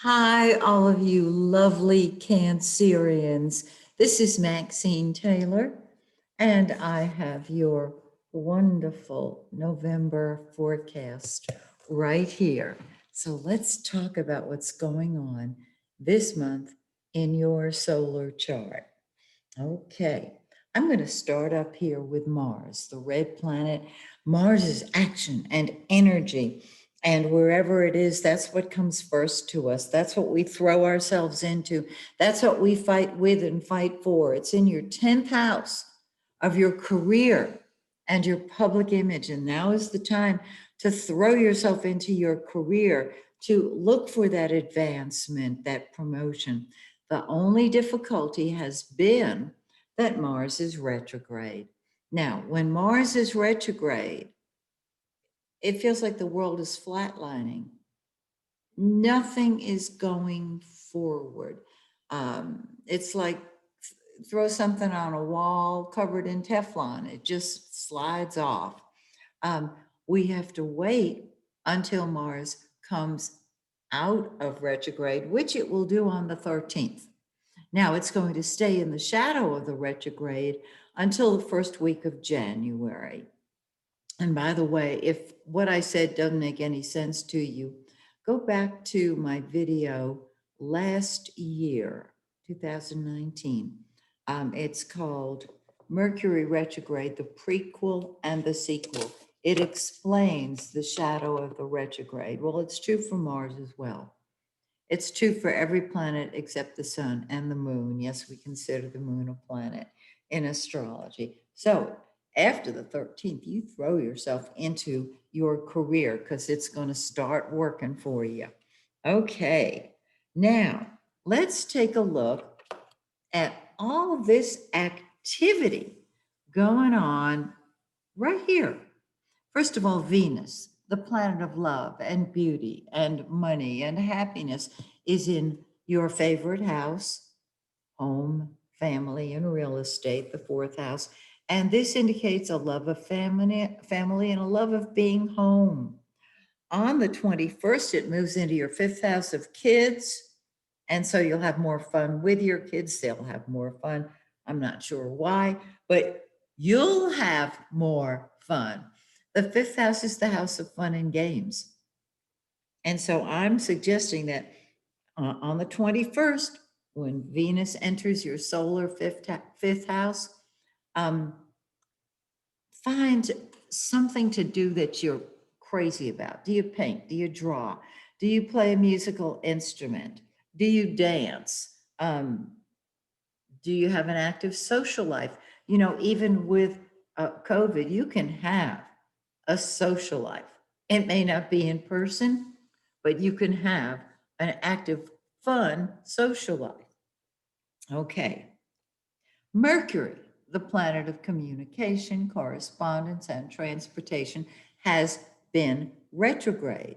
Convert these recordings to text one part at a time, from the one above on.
Hi, all of you lovely Cancerians. This is Maxine Taylor, and I have your wonderful November forecast right here. So let's talk about what's going on this month in your solar chart. Okay, I'm going to start up here with Mars, the red planet. Mars is action and energy. And wherever it is, that's what comes first to us. That's what we throw ourselves into. That's what we fight with and fight for. It's in your 10th house of your career and your public image. And now is the time to throw yourself into your career, to look for that advancement, that promotion. The only difficulty has been that Mars is retrograde. Now, when Mars is retrograde, it feels like the world is flatlining. Nothing is going forward. It's like throw something on a wall covered in Teflon, it just slides off. Um, we have to wait until Mars comes out of retrograde, which it will do on the 13th. Now it's going to stay in the shadow of the retrograde until the first week of January. And by the way, if what I said doesn't make any sense to you, go back to my video last year, 2019. It's called Mercury Retrograde, the prequel and the sequel. It explains the shadow of the retrograde. Well, it's true for Mars as well. It's true for every planet except the sun and the moon. Yes, we consider the moon a planet in astrology. So after the 13th, you throw yourself into your career because it's going to start working for you. Okay, now let's take a look at all this activity going on right here. First of all, Venus, the planet of love and beauty and money and happiness, is in your favorite house, home, family, and real estate, the fourth house. And this indicates a love of family and a love of being home. On the 21st, it moves into your fifth house of kids. And so you'll have more fun with your kids. They'll have more fun. I'm not sure why, but you'll have more fun. The fifth house is the house of fun and games. And so I'm suggesting that on the 21st, when Venus enters your solar fifth house, um, find something to do that you're crazy about. Do you paint? Do you draw? Do you play a musical instrument? Do you dance? Do you have an active social life? You know, even with COVID, you can have a social life. It may not be in person, but you can have an active, fun social life. Okay. Mercury, the planet of communication, correspondence, and transportation, has been retrograde.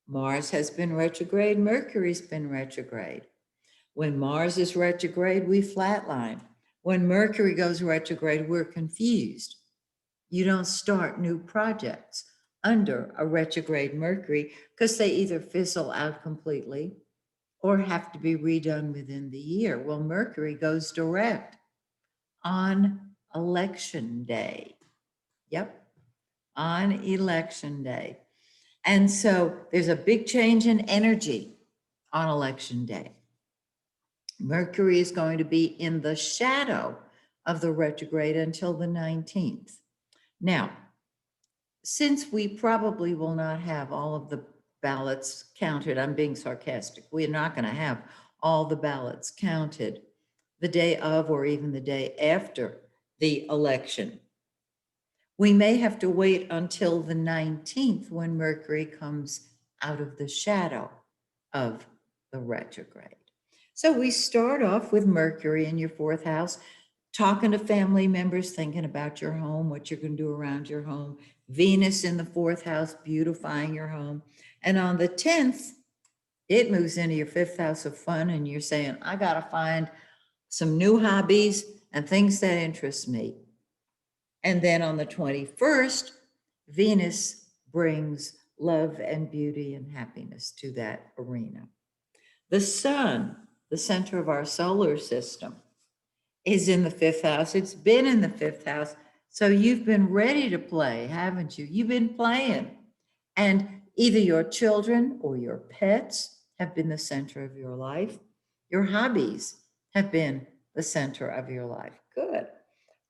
Mars has been retrograde, Mercury's been retrograde. When Mars is retrograde, we flatline. When Mercury goes retrograde, we're confused. You don't start new projects under a retrograde Mercury because they either fizzle out completely or have to be redone within the year. Well, Mercury goes direct on election day. Yep, on election day. And so there's a big change in energy on election day. Mercury is going to be in the shadow of the retrograde until the 19th. Now, since we probably will not have all of the ballots counted, I'm being sarcastic, we're not going to have all the ballots counted the day of or even the day after the election. We may have to wait until the 19th when Mercury comes out of the shadow of the retrograde. So we start off with Mercury in your fourth house, talking to family members, thinking about your home, what you're going to do around your home. Venus in the fourth house, beautifying your home. And on the 10th, it moves into your fifth house of fun, and you're saying, I got to find some new hobbies and things that interest me. And then on the 21st, Venus brings love and beauty and happiness to that arena. The sun, the center of our solar system, is in the fifth house. It's been in the fifth house. So you've been ready to play, haven't you? You've been playing. And either your children or your pets have been the center of your life. Your hobbies have been the center of your life. Good.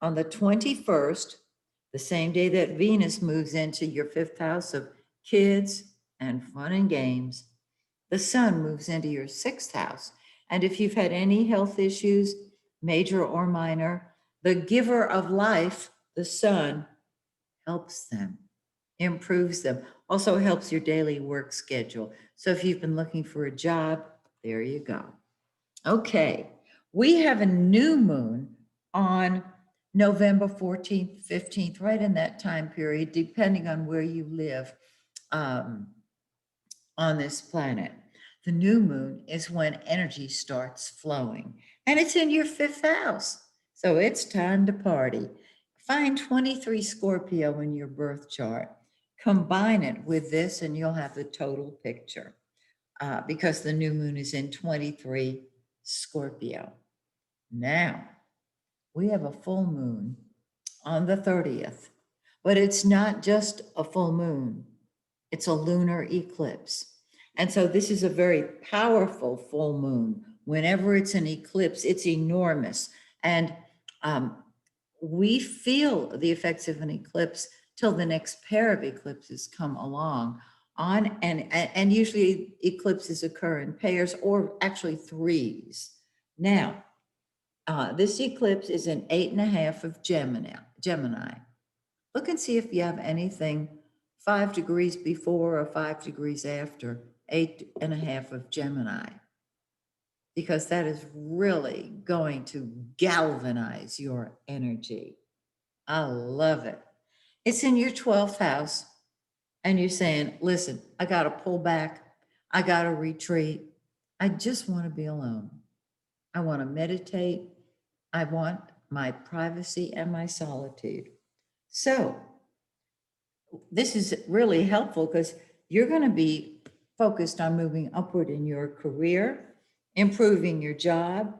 On the 21st, the same day that Venus moves into your fifth house of kids and fun and games, the sun moves into your sixth house. And if you've had any health issues, major or minor, the giver of life, the sun, helps them, improves them, also helps your daily work schedule. So if you've been looking for a job, there you go. Okay, we have a new moon on November 14th, 15th, right in that time period, depending on where you live um, on this planet. The new moon is when energy starts flowing, and it's in your fifth house. So it's time to party. Find 23 Scorpio in your birth chart. Combine it with this, and you'll have the total picture because the new moon is in 23 Scorpio. Now, we have a full moon on the 30th, but it's not just a full moon, it's a lunar eclipse. And so this is a very powerful full moon. Whenever it's an eclipse, it's enormous. And um, we feel the effects of an eclipse till the next pair of eclipses come along on and usually eclipses occur in pairs or actually threes. Now, this eclipse is in 8.5 of Gemini. Look and see if you have anything 5 degrees before or 5 degrees after 8.5 of Gemini, because that is really going to galvanize your energy. I love it. It's in your 12th house, and you're saying, listen, I got to pull back. I got to retreat. I just want to be alone. I want to meditate. I want my privacy and my solitude. So, this is really helpful because you're going to be focused on moving upward in your career, improving your job,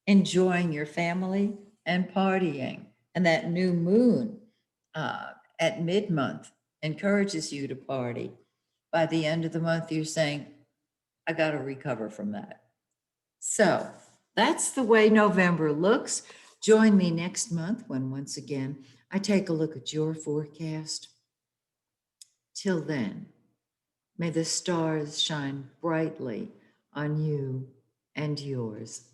enjoying your family, and partying. And that new moon at mid-month encourages you to party. By the end of the month, you're saying, I got to recover from that. So that's the way November looks. Join me next month when once again I take a look at your forecast. Till then, may the stars shine brightly on you and yours.